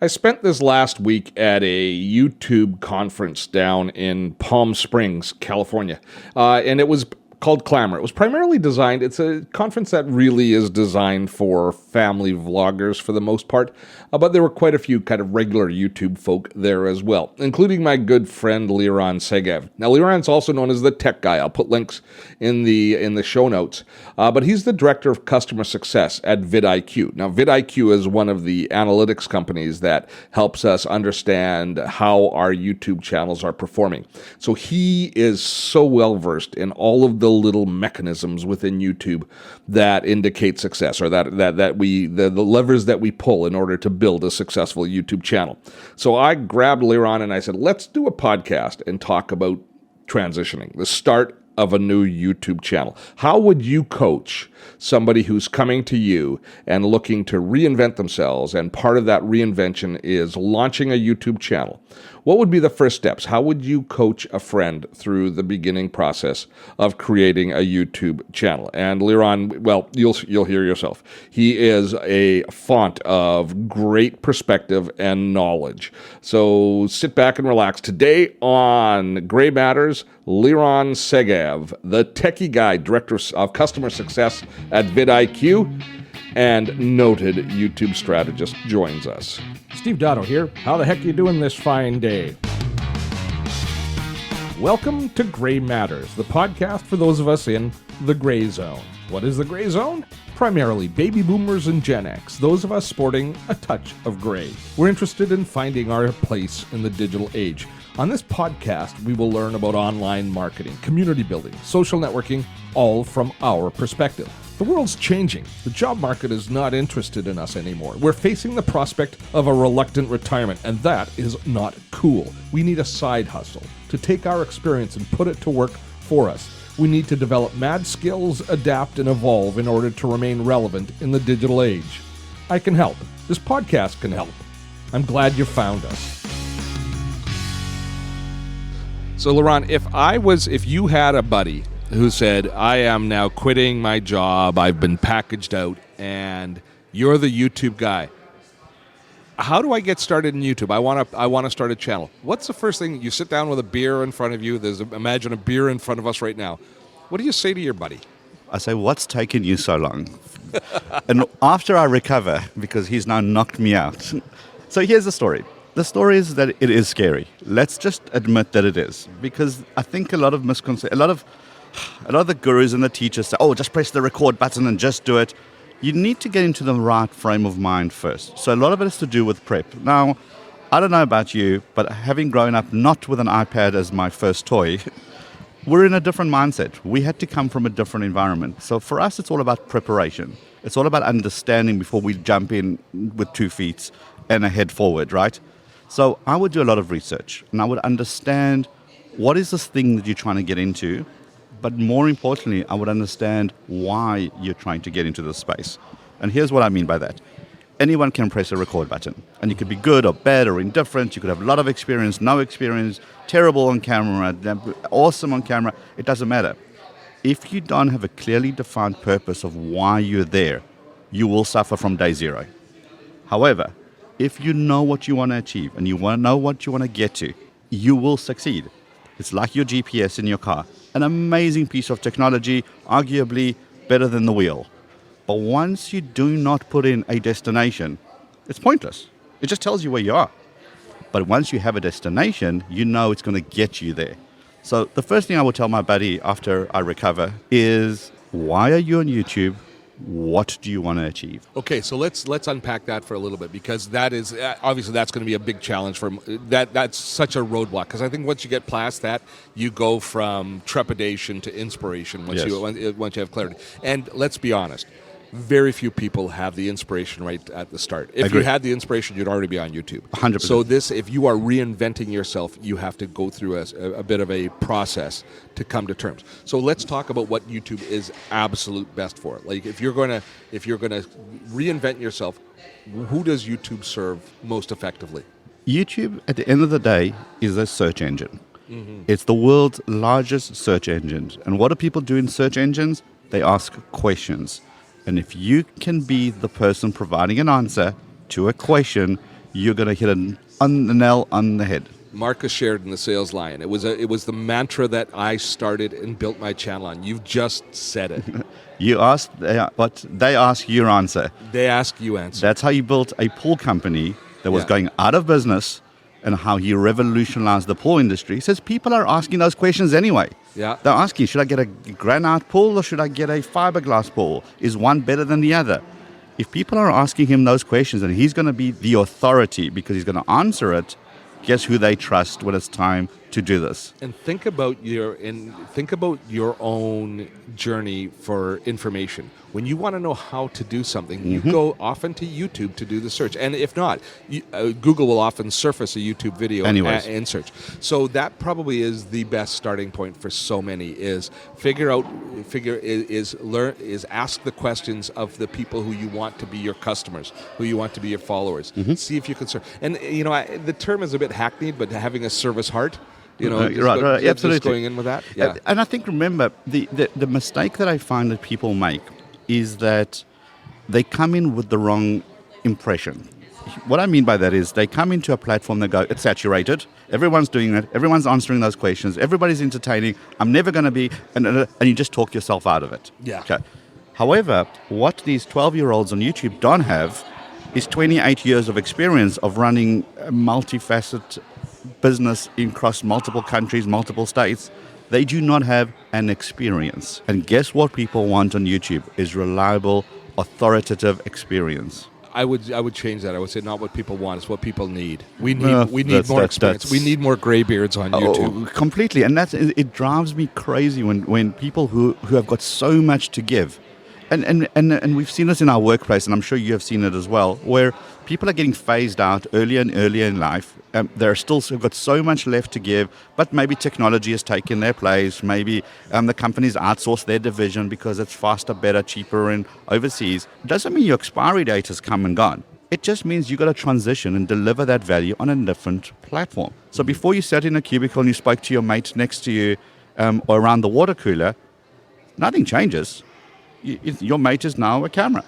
I spent this last week at a YouTube conference down in Palm Springs, California, and it was called Clamor. It was primarily designed, it's a conference that really is designed for family vloggers for the most part, but there were quite a few kind of regular YouTube folk there as well, including my good friend Liron Segev. Now, Liron's also known as the Tech Guy. I'll put links in the show notes, but he's the director of customer success at vidIQ. Now, vidIQ is one of the analytics companies that helps us understand how our YouTube channels are performing. So he is so well versed in all of the little mechanisms within YouTube that indicate success, or that we the levers that we pull in order to build a successful YouTube channel. So I grabbed Liron and I said, let's do a podcast and talk about transitioning, the start of a new YouTube channel. How would you coach somebody who's coming to you and looking to reinvent themselves, and part of that reinvention is launching a YouTube channel? What would be the first steps? How would you coach a friend through the beginning process of creating a YouTube channel? And Liron, well, you'll hear yourself. He is a font of great perspective and knowledge. So sit back and relax. Today on Gray Matters, Liron Segev, the Techie Guy, Director of Customer Success at vidIQ, and noted YouTube strategist, joins us. Steve Dotto here. How the heck are you doing this fine day? Welcome to Gray Matters, the podcast for those of us in the gray zone. What is the gray zone? Primarily baby boomers and Gen X, those of us sporting a touch of gray. We're interested in finding our place in the digital age. On this podcast, we will learn about online marketing, community building, social networking, all from our perspective. The world's changing. The job market is not interested in us anymore. We're facing the prospect of a reluctant retirement, and that is not cool. We need a side hustle to take our experience and put it to work for us. We need to develop mad skills, adapt, and evolve in order to remain relevant in the digital age. I can help. This podcast can help. I'm glad you found us. So, Liron, if you had a buddy who said, I am now quitting my job, I've been packaged out, and you're the YouTube guy, how do I get started in YouTube? I want to start a channel. What's the first thing? You sit down with a beer in front of you. Imagine a beer in front of us right now. What do you say to your buddy? I say, what's taken you so long? And after I recover, because he's now knocked me out. So here's the story. The story is that it is scary. Let's just admit that it is, because I think a lot of a lot of the gurus and the teachers say, oh, just press the record button and just do it. You need to get into the right frame of mind first. So a lot of it has to do with prep. Now, I don't know about you, but having grown up not with an iPad as my first toy, we're in a different mindset. We had to come from a different environment. So for us, it's all about preparation. It's all about understanding before we jump in with 2 feet and a head forward, right? So I would do a lot of research, and I would understand what is this thing that you're trying to get into. But more importantly, I would understand why you're trying to get into this space. And here's what I mean by that. Anyone can press a record button. And you could be good or bad or indifferent. You could have a lot of experience, no experience, terrible on camera, awesome on camera. It doesn't matter. If you don't have a clearly defined purpose of why you're there, you will suffer from day zero. However, if you know what you want to achieve and you want to know what you want to get to, you will succeed. It's like your GPS in your car. An amazing piece of technology, arguably better than the wheel. But once you do not put in a destination, it's pointless. It just tells you where you are. But once you have a destination, you know it's going to get you there. So the first thing I would tell my buddy after I recover is, why are you on YouTube? What do you want to achieve? Okay, so let's unpack that for a little bit, because that is obviously that's going to be a big challenge for that's such a roadblock, because I think once you get past that, you go from trepidation to inspiration once you have clarity. And let's be honest, very few people have the inspiration right at the start. If you had the inspiration, you'd already be on YouTube. 100%. So if you are reinventing yourself, you have to go through a bit of a process to come to terms. So let's talk about what YouTube is absolute best for. Like if you're gonna reinvent yourself, who does YouTube serve most effectively? YouTube, at the end of the day, is a search engine. Mm-hmm. It's the world's largest search engine. And what do people do in search engines? They ask questions. And if you can be the person providing an answer to a question, you're going to hit on the nail on the head. Marcus shared in the Sales Lion. It was the mantra that I started and built my channel on. You've just said it. You ask, but they ask, you answer. They ask, you answer. That's how you built a pool company that was Yeah. going out of business, and how he revolutionized the pool industry. He says people are asking those questions anyway. Yeah. They're asking, should I get a granite pool or should I get a fiberglass pool? Is one better than the other? If people are asking him those questions and he's going to be the authority because he's going to answer it, guess who they trust when it's time to do this? And think about your own journey for information. When you want to know how to do something, you go often to YouTube to do the search. And if not, Google will often surface a YouTube video and search. So that probably is the best starting point for so many. Is ask the questions of the people who you want to be your customers, who you want to be your followers. See if you can serve. And the term is a bit hackneyed, but having a service heart. Right, absolutely. Just going in with that. Yeah. And I think, remember, the mistake that I find that people make is that they come in with the wrong impression. What I mean by that is they come into a platform, they go, it's saturated, everyone's doing it, everyone's answering those questions, everybody's entertaining, I'm never going to be, and you just talk yourself out of it. Yeah. Okay. However, what these 12-year-olds on YouTube don't have is 28 years of experience of running a multifaceted business across multiple countries, multiple states. They do not have an experience. And guess what people want on YouTube is reliable, authoritative experience. I would change that. I would say not what people want, it's what people need. We need more experience. We need more graybeards on YouTube. Completely. And it drives me crazy when people who have got so much to give. And we've seen this in our workplace, and I'm sure you have seen it as well, where people are getting phased out earlier and earlier in life. They're still got so much left to give, but maybe technology has taken their place. Maybe the companies outsource their division because it's faster, better, cheaper, and overseas. It doesn't mean your expiry date has come and gone. It just means you got to transition and deliver that value on a different platform. So before you sat in a cubicle and you spoke to your mate next to you or around the water cooler, nothing changes. Your mate is now a camera.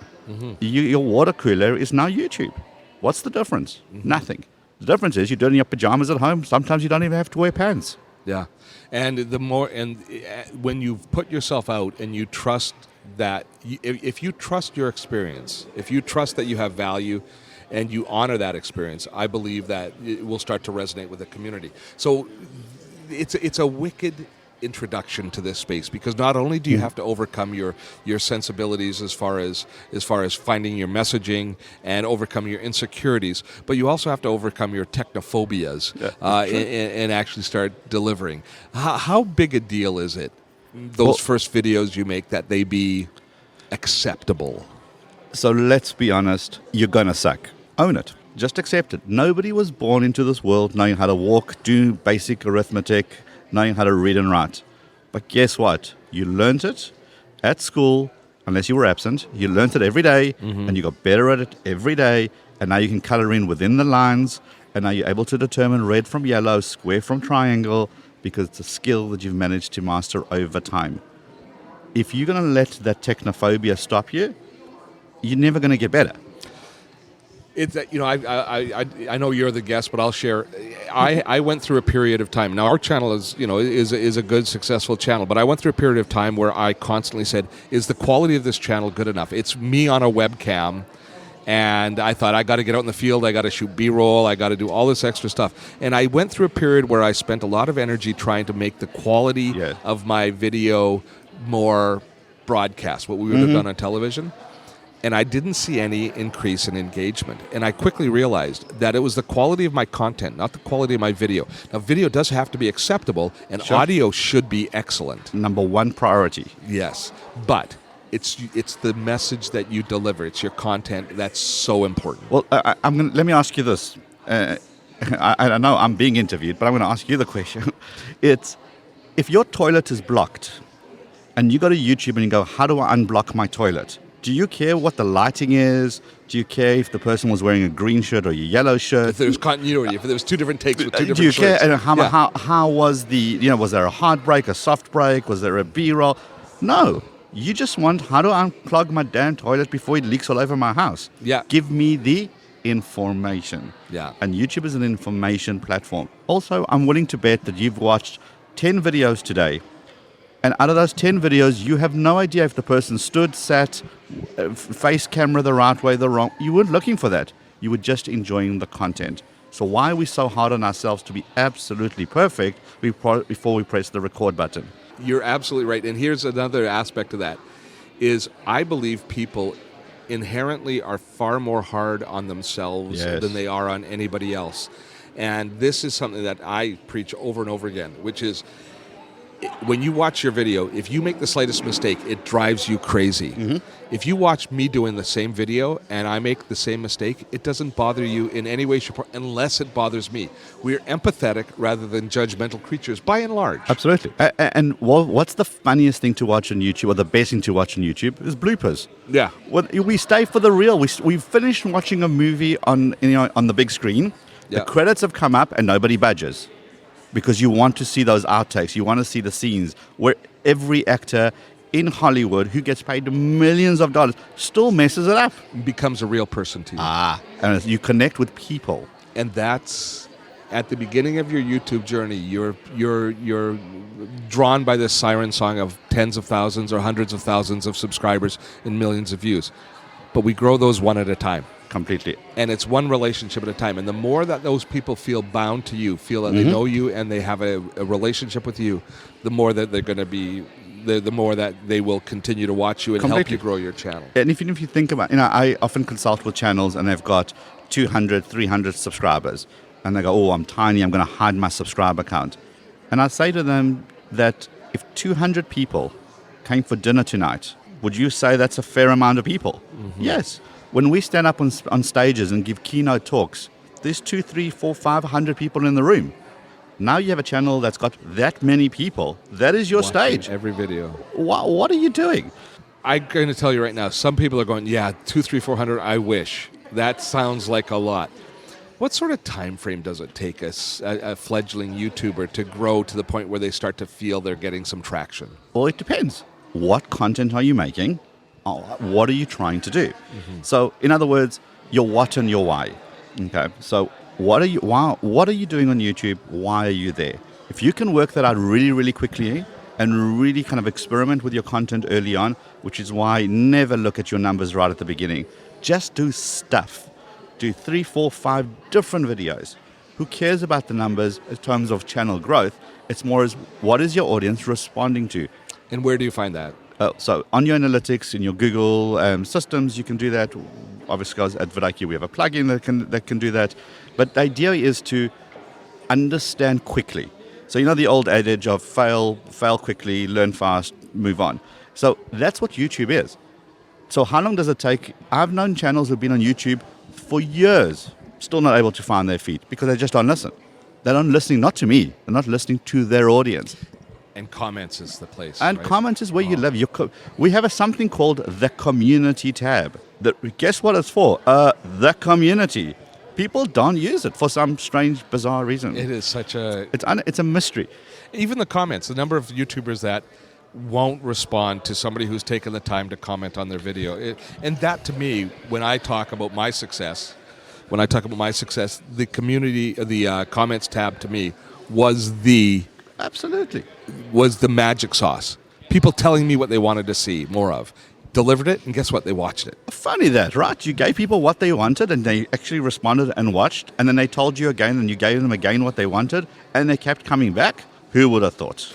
Your water cooler is now YouTube. What's the difference? Nothing. The difference is you're doing your pajamas at home. Sometimes you don't even have to wear pants. Yeah, and when you've put yourself out and you trust that, if you trust your experience, if you trust that you have value, and you honor that experience, I believe that it will start to resonate with the community. So it's a wicked introduction to this space, because not only do you have to overcome your sensibilities as far as finding your messaging and overcome your insecurities, but you also have to overcome your technophobias and actually start delivering. How big a deal is it, those first videos you make, that they be acceptable? So let's be honest, you're gonna suck. Own it. Just accept it. Nobody was born into this world knowing how to walk, do basic arithmetic, knowing how to read and write. But guess what? You learned it at school, unless you were absent. You learned it every day, and you got better at it every day, and now you can color in within the lines, and now you're able to determine red from yellow, square from triangle, because it's a skill that you've managed to master over time. If you're going to let that technophobia stop you, you're never going to get better. It's I know you're the guest, but I'll share. I went through a period of time. Now our channel is a good, successful channel, but I went through a period of time where I constantly said, "Is the quality of this channel good enough?" It's me on a webcam, and I thought, I got to get out in the field. I got to shoot B-roll. I got to do all this extra stuff. And I went through a period where I spent a lot of energy trying to make the quality of my video more broadcast, what we would have done on television. And I didn't see any increase in engagement. And I quickly realized that it was the quality of my content, not the quality of my video. Now, video does have to be acceptable, and audio should be excellent. Number one priority. Yes, but it's the message that you deliver. It's your content that's so important. Well, let me ask you this. I know I'm being interviewed, but I'm going to ask you the question. It's, if your toilet is blocked, and you go to YouTube and you go, how do I unblock my toilet? Do you care what the lighting is? Do you care if the person was wearing a green shirt or a yellow shirt? If there was continuity, if there was two different takes with two different do you shirts. care? And how was was there a hard break, a soft break? Was there a B-roll? No. You just want, how do I unclog my damn toilet before it leaks all over my house? Yeah. Give me the information. Yeah. And YouTube is an information platform. Also, I'm willing to bet that you've watched 10 videos today. And out of those 10 videos, you have no idea if the person stood, sat, face camera the right way, the wrong. You weren't looking for that. You were just enjoying the content. So why are we so hard on ourselves to be absolutely perfect before we press the record button? You're absolutely right. And here's another aspect of that, is I believe people inherently are far more hard on themselves than they are on anybody else. And this is something that I preach over and over again, which is when you watch your video, if you make the slightest mistake, it drives you crazy. Mm-hmm. If you watch me doing the same video and I make the same mistake, it doesn't bother you in any way, shape, or unless it bothers me. We're empathetic rather than judgmental creatures, by and large. Absolutely. And what's the funniest thing to watch on YouTube, or the best thing to watch on YouTube, is bloopers. Yeah. We stay for the real. We've finished watching a movie on the big screen. Yeah. The credits have come up and nobody budges. Because you want to see those outtakes. You want to see the scenes where every actor in Hollywood who gets paid millions of dollars still messes it up. Becomes a real person to you. And you connect with people. And that's at the beginning of your YouTube journey. You're drawn by this siren song of tens of thousands or hundreds of thousands of subscribers and millions of views. But we grow those one at a time. Completely. And it's one relationship at a time. And the more that those people feel bound to you, feel that they know you and they have a relationship with you, the more that they're going to be, the more that they will continue to watch you and help you grow your channel. And if you think about, I often consult with channels and they've got 200, 300 subscribers. And they go, oh, I'm tiny, I'm going to hide my subscriber count. And I say to them that if 200 people came for dinner tonight, would you say that's a fair amount of people? Mm-hmm. Yes. When we stand up on stages and give keynote talks, there's 2, 3, 4, 500 people in the room. Now you have a channel that's got that many people. That is your stage. Every video. What are you doing? I'm going to tell you right now, some people are going, yeah, 200, 300, 400, I wish. That sounds like a lot. What sort of time frame does it take a fledgling YouTuber to grow to the point where they start to feel they're getting some traction? Well, it depends. What content are you making? What are you trying to do? Mm-hmm. So, in other words, your what and your why. Okay. So, what are you doing on YouTube? Why are you there? If you can work that out really, really quickly and really kind of experiment with your content early on, which is why never look at your numbers right at the beginning. Just do stuff. Do 3, 4, 5 different videos. Who cares about the numbers in terms of channel growth? It's more as what is your audience responding to? And where do you find that? So on your analytics, in your Google systems, you can do that. Obviously, guys, at vidIQ, we have a plugin that can do that. But the idea is to understand quickly. So the old adage of fail quickly, learn fast, move on. So that's what YouTube is. So how long does it take? I've known channels who've been on YouTube for years, still not able to find their feet because they just don't listen. They're not listening, not to me. They're not listening to their audience. And comments is the place. And right? comments is where you live. We have something called the community tab. Guess what it's for? The community. People don't use it for some strange, bizarre reason. It is such a... It's a mystery. Even the comments, the number of YouTubers that won't respond to somebody who's taken the time to comment on their video. And that, to me, when I talk about my success, the community, the comments tab to me was the... Absolutely. Was the magic sauce. People telling me what they wanted to see more of. Delivered it, and guess what? They watched it. Funny that, right? You gave people what they wanted, and they actually responded and watched, and then they told you again, and you gave them again what they wanted, and they kept coming back. Who would have thought?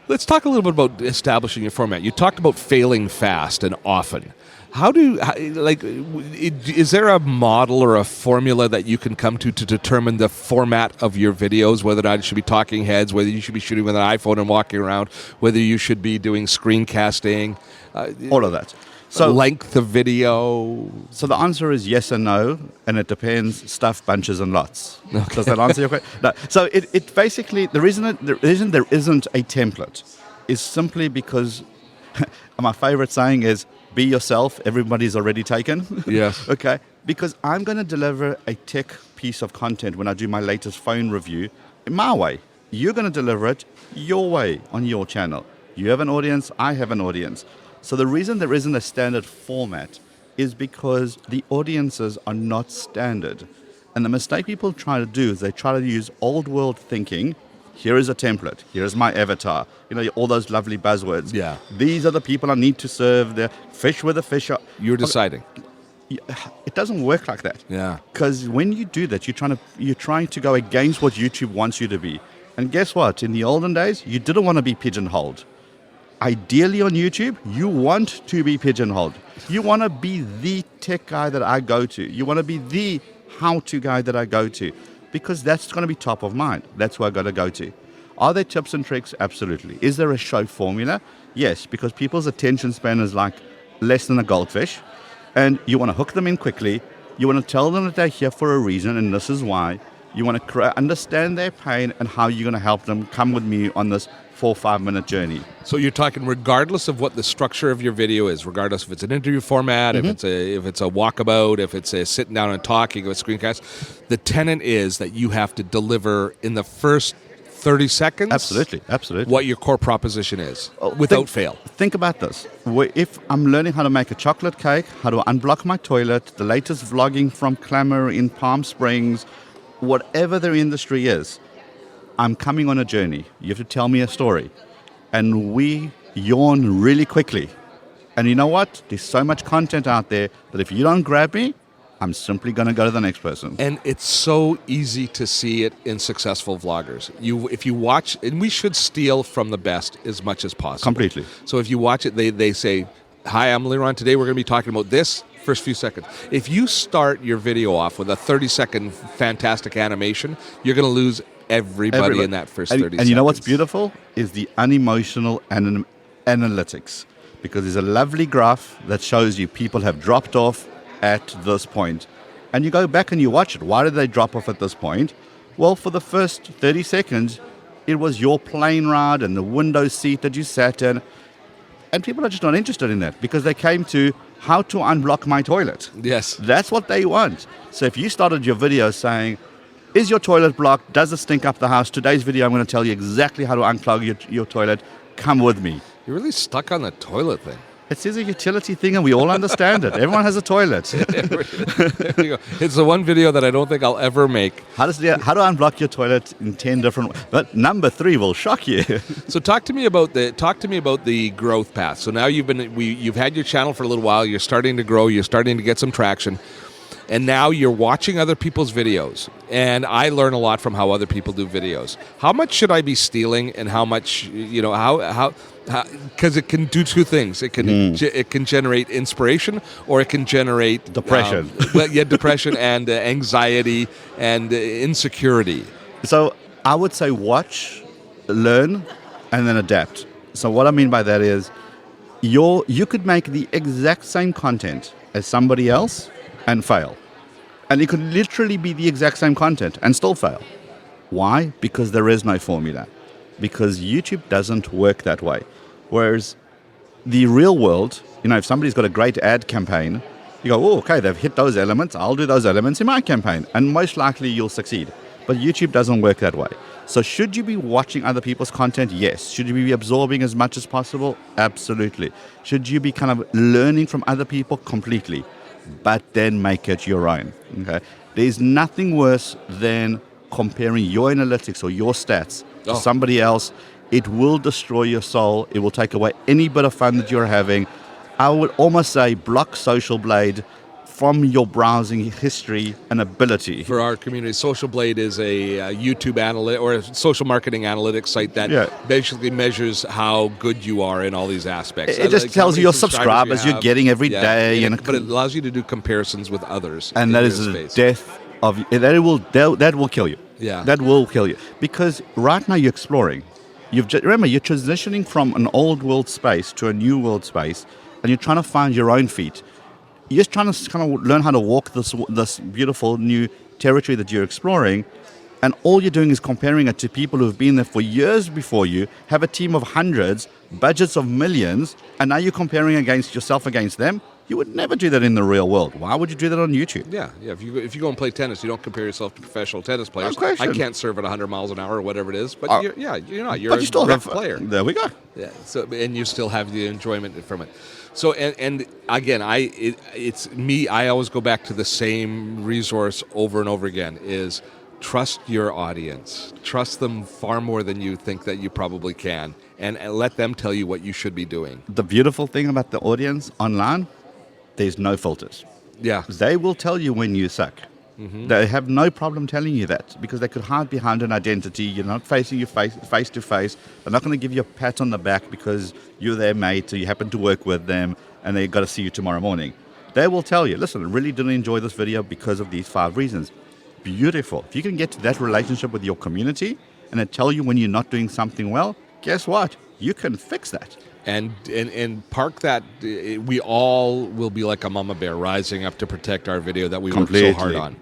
Let's talk a little bit about establishing your format. You talked about failing fast and often. Is there a model or a formula that you can come to determine the format of your videos, whether or not it should be talking heads, whether you should be shooting with an iPhone and walking around, whether you should be doing screencasting? All of that. So length of video? So the answer is yes and no, and it depends, stuff, bunches, and lots. Okay. Does that answer your question? No. So it basically, the reason there isn't a template is simply because my favorite saying is, be yourself, everybody's already taken. Yes. Okay. Because I'm going to deliver a tech piece of content when I do my latest phone review in my way. You're going to deliver it your way on your channel. You have an audience, I have an audience. So the reason there isn't a standard format is because the audiences are not standard. And the mistake people try to do is they try to use old world thinking. Here is a template. Here is my avatar. All those lovely buzzwords. Yeah. These are the people I need to serve. The fish with a fish. You're deciding. It doesn't work like that. Yeah. Because when you do that, you're trying to go against what YouTube wants you to be. And guess what? In the olden days, you didn't want to be pigeonholed. Ideally on YouTube, you want to be pigeonholed. You want to be the tech guy that I go to. You want to be the how-to guy that I go to. Because that's going to be top of mind. That's where I got to go to. Are there tips and tricks? Absolutely. Is there a show formula? Yes, because people's attention span is like less than a goldfish. And you want to hook them in quickly. You want to tell them that they're here for a reason, and this is why. You want to understand their pain and how you're going to help them come with me on this 4 or 5 minute journey. So you're talking regardless of what the structure of your video is, regardless if it's an interview format, if it's a walkabout, if it's a sitting down and talking, a screencast, the tenet is that you have to deliver in the first 30 seconds. Absolutely. What your core proposition is, without fail. Think about this. If I'm learning how to make a chocolate cake, how to unblock my toilet, the latest vlogging from Clamor in Palm Springs, whatever their industry is, I'm coming on a journey. You have to tell me a story. And we yawn really quickly. And you know what? There's so much content out there that if you don't grab me, I'm simply going to go to the next person. And it's so easy to see it in successful vloggers. If you watch, and we should steal from the best as much as possible. Completely. So if you watch it, they say, "Hi, I'm Liron. Today we're going to be talking about this." First few seconds. If you start your video off with a 30-second fantastic animation, you're going to lose everybody in that first 30 seconds. And you know what's beautiful? Is the unemotional analytics. Because there's a lovely graph that shows you people have dropped off at this point. And you go back and you watch it. Why did they drop off at this point? Well, for the first 30 seconds, it was your plane ride and the window seat that you sat in. And people are just not interested in that because they came to how to unblock my toilet. Yes. That's what they want. So if you started your video saying, is your toilet blocked? Does it stink up the house? Today's video, I'm going to tell you exactly how to unclog your toilet. Come with me. You're really stuck on the toilet thing. It is a utility thing and we all understand it. Everyone has a toilet. There you go. It's the one video that I don't think I'll ever make. How to unblock your toilet in 10 different ways. But number 3 will shock you. So talk to me about the growth path. So now you've had your channel for a little while, you're starting to grow, you're starting to get some traction. And now you're watching other people's videos. And I learn a lot from how other people do videos. How much should I be stealing and how much, because it can do two things. It can generate inspiration or it can generate depression. Depression and anxiety and insecurity. So I would say watch, learn, and then adapt. So what I mean by that is you could make the exact same content as somebody else and fail. And it could literally be the exact same content and still fail. Why? Because there is no formula. Because YouTube doesn't work that way. Whereas the real world, if somebody's got a great ad campaign, you go, oh, okay, they've hit those elements. I'll do those elements in my campaign. And most likely you'll succeed. But YouTube doesn't work that way. So should you be watching other people's content? Yes. Should you be absorbing as much as possible? Absolutely. Should you be kind of learning from other people? Completely. But then make it your own. Okay, there's nothing worse than comparing your analytics or your stats to somebody else. It will destroy your soul. It will take away any bit of fun that you're having. I would almost say block Social Blade from your browsing history and ability. For our community, Social Blade is a YouTube analytic or a social marketing analytics site that basically measures how good you are in all these aspects. It just tells you your subscribers you're getting every day. But it allows you to do comparisons with others. And that is the death of that will kill you. Yeah. That will kill you. Because right now you're exploring. Remember, you're transitioning from an old world space to a new world space, and you're trying to find your own feet. You're just trying to kind of learn how to walk this beautiful new territory that you're exploring, and all you're doing is comparing it to people who've been there for years before you, have a team of hundreds, budgets of millions, and now you're comparing yourself against them. You would never do that in the real world. Why would you do that on YouTube? Yeah. If you go and play tennis, you don't compare yourself to professional tennis players. No question. I can't serve at 100 miles an hour or whatever it is, but you're not. You're But you still a rep have player. There we go. Yeah. So and you still have the enjoyment from it. So and again, it's me. I always go back to the same resource over and over again: is trust your audience. Trust them far more than you think that you probably can, and let them tell you what you should be doing. The beautiful thing about the audience online, there's no filters. Yeah. They will tell you when you suck. They have no problem telling you that because they could hide behind an identity. You're not facing your face to face. They're not going to give you a pat on the back because you're their mate or you happen to work with them and they've got to see you tomorrow morning. They will tell you, listen, I really didn't enjoy this video because of these 5 reasons. Beautiful. If you can get to that relationship with your community and they tell you when you're not doing something well, guess what? You can fix that. And park that. We all will be like a mama bear rising up to protect our video that we worked so hard on.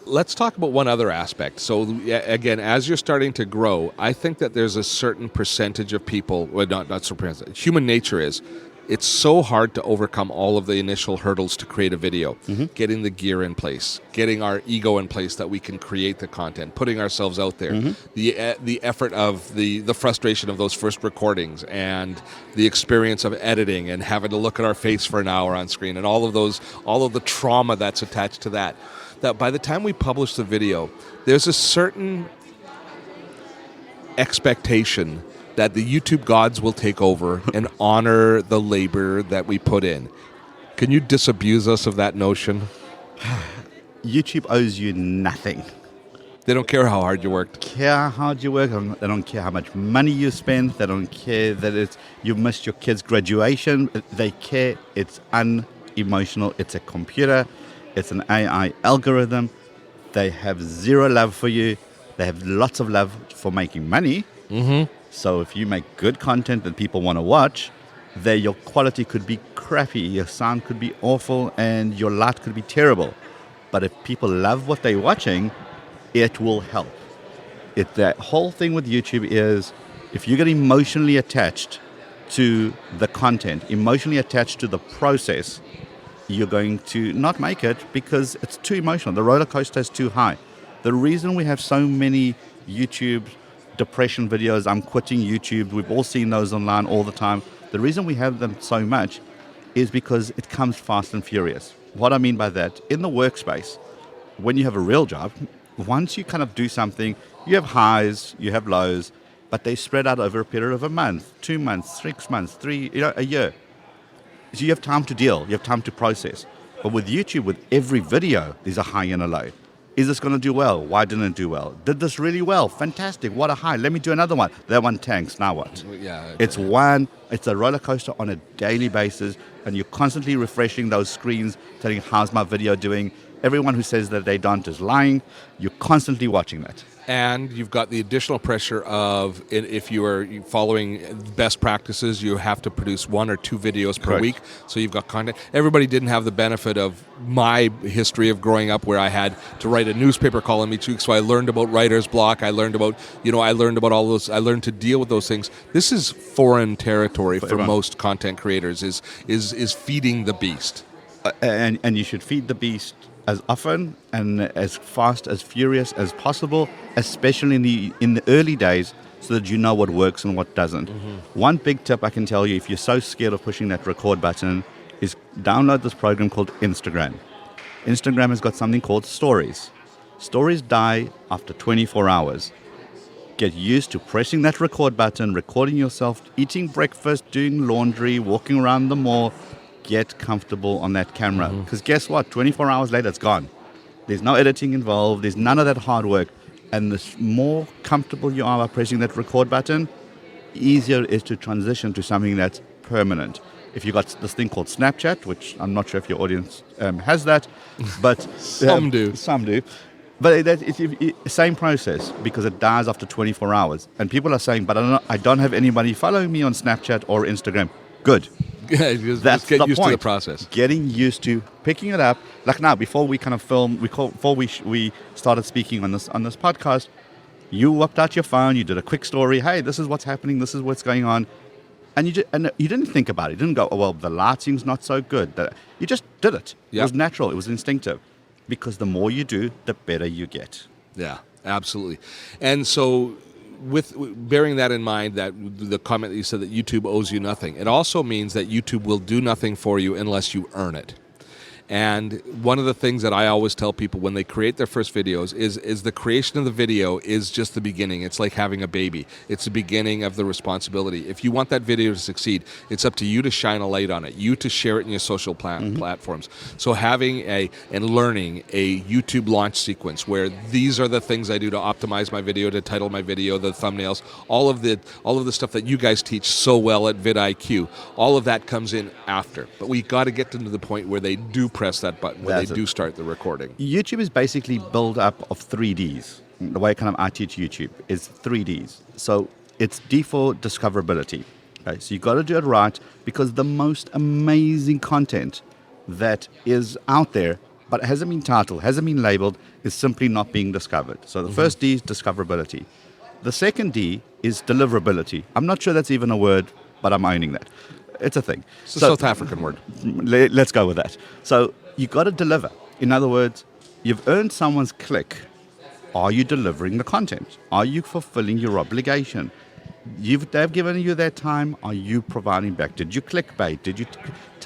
Let's talk about one other aspect. So again, as you're starting to grow, I think that there's a certain percentage of people, well, not surprising, human nature is, it's so hard to overcome all of the initial hurdles to create a video. Getting the gear in place, getting our ego in place that we can create the content, putting ourselves out there, the effort of the frustration of those first recordings, and the experience of editing and having to look at our face for an hour on screen, and all of the trauma that's attached to that. That by the time we publish the video, there's a certain expectation that the YouTube gods will take over and honor the labor that we put in. Can you disabuse us of that notion? YouTube owes you nothing. They don't care how hard you worked. Care how hard you work. They don't care how much money you spend. They don't care that you missed your kid's graduation. They care it's unemotional. It's a computer. It's an AI algorithm. They have zero love for you. They have lots of love for making money. So if you make good content that people want to watch, your quality could be crappy, your sound could be awful, and your light could be terrible. But if people love what they're watching, it will help. The whole thing with YouTube is if you get emotionally attached to the content, emotionally attached to the process, you're going to not make it because it's too emotional. The roller coaster is too high. The reason we have so many YouTube depression videos, I'm quitting YouTube, we've all seen those online all the time. The reason we have them so much is because it comes fast and furious. What I mean by that, in the workspace, when you have a real job, once you kind of do something, you have highs, you have lows, but they spread out over a period of a month, 2 months, 6 months, a year. So you have time to deal, you have time to process. But with YouTube, with every video, there's a high and a low. Is this going to do well? Why didn't it do well? Did this really well? Fantastic. What a high. Let me do another one. That one tanks. Now what? Yeah. It's a roller coaster on a daily basis, and you're constantly refreshing those screens, telling how's my video doing. Everyone who says that they don't is lying. You're constantly watching that. And you've got the additional pressure of, if you are following best practices, you have to produce 1 or 2 videos per Correct. week. So you've got content. Everybody didn't have the benefit of my history of growing up where I had to write a newspaper column each week. So I learned about writer's block. I learned about all those. I learned to deal with those things. This is foreign territory for most content creators, is feeding the beast. And you should feed the beast as often and as fast, as furious as possible, especially in the early days, so that you know what works and what doesn't. One big tip I can tell you, if you're so scared of pushing that record button, is download this program called Instagram. Instagram has got something called stories. Stories die after 24 hours. Get used to pressing that record button, recording yourself, eating breakfast, doing laundry, walking around the mall. Get comfortable on that camera. Because guess what? 24 hours later, it's gone. There's no editing involved. There's none of that hard work. And the more comfortable you are by pressing that record button, easier it is to transition to something that's permanent. If you've got this thing called Snapchat, which I'm not sure if your audience has that, but Some do. Some do. But it's same process because it dies after 24 hours. And people are saying, but I don't have anybody following me on Snapchat or Instagram. Good. Just get used to the process. Getting used to picking it up. Like now, before we kind of filmed, before we started speaking on this podcast, you whipped out your phone, you did a quick story. Hey, this is what's happening. This is what's going on. And you didn't think about it. You didn't go, oh, well, the lighting's not so good. You just did it. It was natural. It was instinctive. Because the more you do, the better you get. Yeah, absolutely. And so with bearing that in mind, that the comment that you said that YouTube owes you nothing, it also means that YouTube will do nothing for you unless you earn it. And one of the things that I always tell people when they create their first videos is the creation of the video is just the beginning. It's like having a baby. It's the beginning of the responsibility. If you want that video to succeed, it's up to you to shine a light on it, you to share it in your social platforms. So having and learning a YouTube launch sequence where these are the things I do to optimize my video, to title my video, the thumbnails, all of the stuff that you guys teach so well at vidIQ, all of that comes in after. But we got to get them to the point where they do press that button, where they do start the recording. YouTube is basically built up of 3Ds. The way kind of I teach YouTube is 3Ds. So it's D for discoverability. Okay? So you got to do it right, because the most amazing content that is out there but hasn't been titled, hasn't been labeled, is simply not being discovered. So the first D is discoverability. The second D is deliverability. I'm not sure that's even a word, but I'm owning that. It's a thing. It's a South African word. Let's go with that. So you got to deliver. In other words, you've earned someone's click. Are you delivering the content? Are you fulfilling your obligation? They've given you their time. Are you providing back? Did you clickbait? Did you